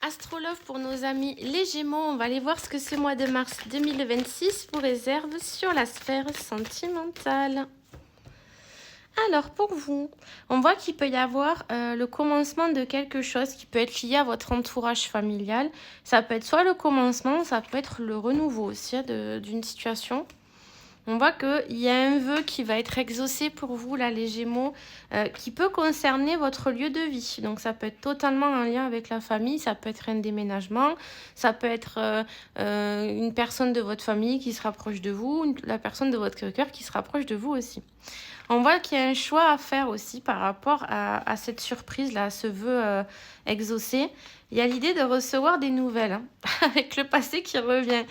Astrolove pour nos amis les Gémeaux, on va aller voir ce que ce mois de mars 2026 vous réserve sur la sphère sentimentale. Alors pour vous, on voit qu'il peut y avoir le commencement de quelque chose qui peut être lié à votre entourage familial. Ça peut être soit le commencement, ça peut être le renouveau aussi d'une situation. On voit qu'il y a un vœu qui va être exaucé pour vous, là, les Gémeaux, qui peut concerner votre lieu de vie. Donc, ça peut être totalement en lien avec la famille, ça peut être un déménagement, ça peut être une personne de votre famille qui se rapproche de vous, la personne de votre cœur qui se rapproche de vous aussi. On voit qu'il y a un choix à faire aussi par rapport à cette surprise-là, à ce vœu exaucé. Il y a l'idée de recevoir des nouvelles, hein, avec le passé qui revient.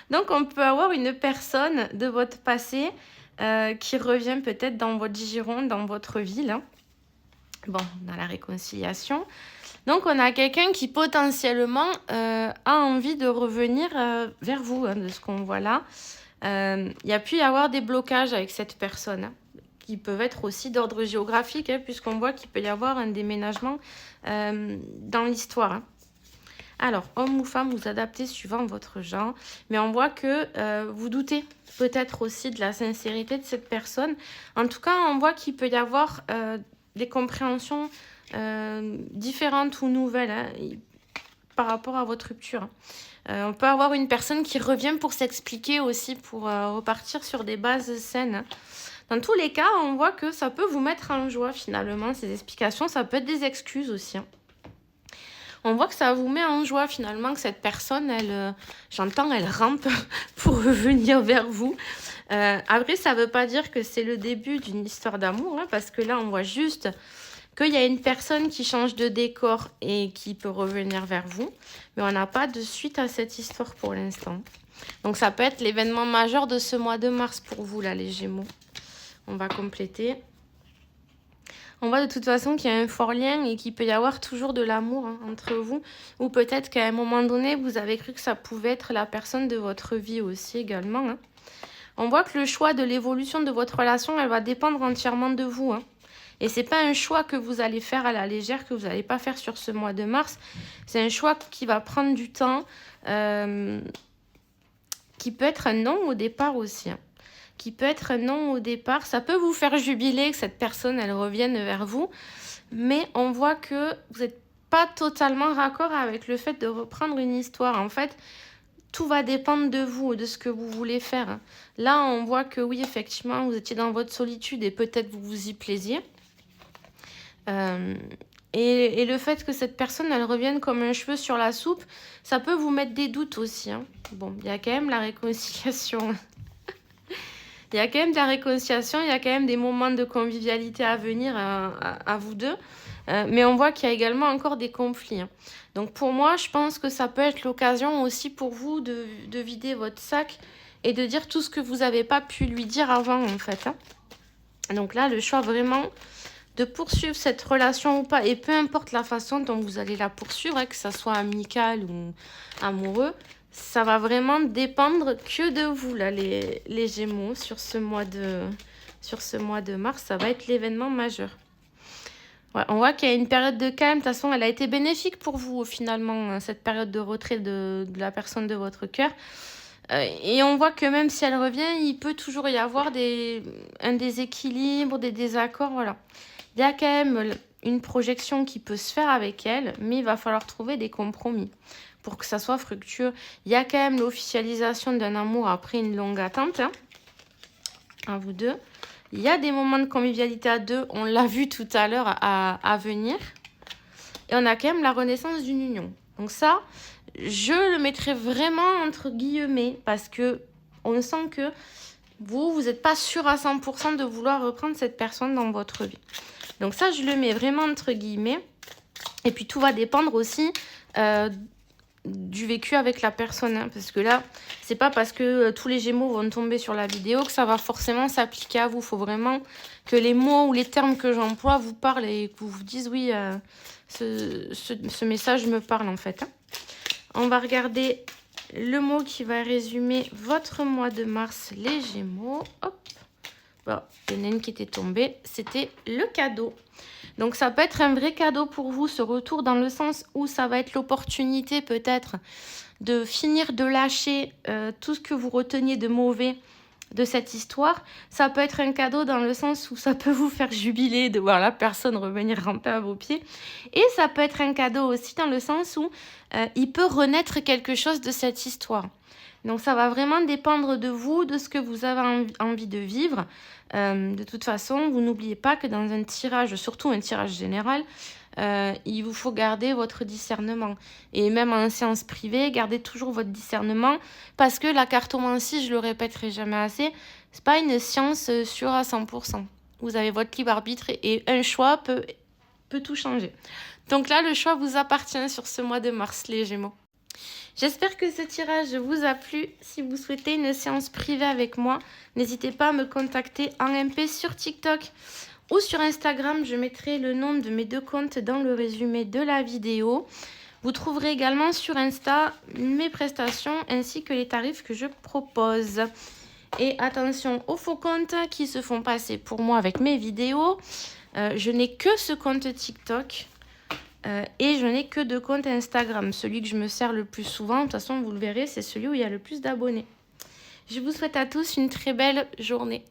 Donc, on peut avoir une personne de votre passé qui revient peut-être dans votre giron, dans votre ville. Hein. Bon, dans la réconciliation. Donc, on a quelqu'un qui potentiellement a envie de revenir vers vous, hein, de ce qu'on voit là. Il y a pu y avoir des blocages avec cette personne, hein, qui peuvent être aussi d'ordre géographique, hein, puisqu'on voit qu'il peut y avoir un déménagement dans l'histoire. Hein. Alors, homme ou femme, vous adaptez suivant votre genre. Mais on voit que vous doutez peut-être aussi de la sincérité de cette personne. En tout cas, on voit qu'il peut y avoir des compréhensions différentes ou nouvelles, hein, par rapport à votre rupture. On peut avoir une personne qui revient pour s'expliquer aussi, pour repartir sur des bases saines. Hein. Dans tous les cas, on voit que ça peut vous mettre en joie finalement, ces explications. Ça peut être des excuses aussi. Hein. On voit que ça vous met en joie finalement, que cette personne, j'entends, elle rampe pour revenir vers vous. Après, ça ne veut pas dire que c'est le début d'une histoire d'amour, hein, parce que là, on voit juste qu'il y a une personne qui change de décor et qui peut revenir vers vous. Mais on n'a pas de suite à cette histoire pour l'instant. Donc, ça peut être l'événement majeur de ce mois de mars pour vous, là, les Gémeaux. On va compléter. On voit de toute façon qu'il y a un fort lien et qu'il peut y avoir toujours de l'amour, hein, entre vous. Ou peut-être qu'à un moment donné, vous avez cru que ça pouvait être la personne de votre vie aussi également. Hein. On voit que le choix de l'évolution de votre relation, elle va dépendre entièrement de vous. Hein. Et c'est pas un choix que vous allez faire à la légère, que vous n'allez pas faire sur ce mois de mars. C'est un choix qui va prendre du temps, qui peut être un non au départ aussi. Hein. Qui peut être un non au départ. Ça peut vous faire jubiler que cette personne, elle revienne vers vous. Mais on voit que vous n'êtes pas totalement raccord avec le fait de reprendre une histoire. En fait, tout va dépendre de vous, de ce que vous voulez faire. Là, on voit que oui, effectivement, vous étiez dans votre solitude et peut-être vous vous y plaisiez. Et le fait que cette personne, elle revienne comme un cheveu sur la soupe, ça peut vous mettre des doutes aussi. Hein. Bon, il y a quand même la réconciliation. Il y a quand même de la réconciliation, il y a quand même des moments de convivialité à venir à vous deux. Mais on voit qu'il y a également encore des conflits. Hein. Donc pour moi, je pense que ça peut être l'occasion aussi pour vous de vider votre sac et de dire tout ce que vous n'avez pas pu lui dire avant, en fait. Hein. Donc là, le choix vraiment de poursuivre cette relation ou pas, et peu importe la façon dont vous allez la poursuivre, hein, que ça soit amical ou amoureux, ça va vraiment dépendre que de vous, là, les Gémeaux, sur ce mois de mars. Ça va être l'événement majeur. Ouais, on voit qu'il y a une période de calme. De toute façon, elle a été bénéfique pour vous, finalement, cette période de retrait de la personne de votre cœur. Et on voit que même si elle revient, il peut toujours y avoir un déséquilibre, des désaccords, voilà. Il y a quand même une projection qui peut se faire avec elle, mais il va falloir trouver des compromis pour que ça soit fructueux. Il y a quand même l'officialisation d'un amour après une longue attente, hein, à vous deux. Il y a des moments de convivialité à deux, on l'a vu tout à l'heure, à venir. Et on a quand même la renaissance d'une union. Donc ça, je le mettrai vraiment entre guillemets, parce que on sent que vous n'êtes pas sûr à 100% de vouloir reprendre cette personne dans votre vie. Donc ça, je le mets vraiment entre guillemets. Et puis tout va dépendre aussi du vécu avec la personne. Hein, parce que là, c'est pas parce que tous les Gémeaux vont tomber sur la vidéo que ça va forcément s'appliquer à vous. Il faut vraiment que les mots ou les termes que j'emploie vous parlent et que vous vous dites oui, ce message me parle en fait. Hein. On va regarder le mot qui va résumer votre mois de mars, les Gémeaux. Hop. Bon, il y en a une qui était tombée, c'était le cadeau. Donc ça peut être un vrai cadeau pour vous, ce retour, dans le sens où ça va être l'opportunité peut-être de finir de lâcher tout ce que vous reteniez de mauvais de cette histoire. Ça peut être un cadeau dans le sens où ça peut vous faire jubiler de voir la personne revenir ramper à vos pieds. Et ça peut être un cadeau aussi dans le sens où il peut renaître quelque chose de cette histoire. Donc ça va vraiment dépendre de vous, de ce que vous avez envie de vivre. De toute façon, vous n'oubliez pas que dans un tirage, surtout un tirage général, il vous faut garder votre discernement. Et même en séance privée, gardez toujours votre discernement, parce que la cartomancie, je le répéterai jamais assez, c'est pas une science sûre à 100%. Vous avez votre libre arbitre et un choix peut tout changer. Donc là, le choix vous appartient sur ce mois de mars, les Gémeaux. J'espère que ce tirage vous a plu. Si vous souhaitez une séance privée avec moi, n'hésitez pas à me contacter en MP sur TikTok ou sur Instagram. Je mettrai le nom de mes 2 comptes dans le résumé de la vidéo. Vous trouverez également sur Insta mes prestations ainsi que les tarifs que je propose. Et attention aux faux comptes qui se font passer pour moi avec mes vidéos. Je n'ai que ce compte TikTok. Et je n'ai que 2 comptes Instagram. Celui que je me sers le plus souvent, de toute façon, vous le verrez, c'est celui où il y a le plus d'abonnés. Je vous souhaite à tous une très belle journée.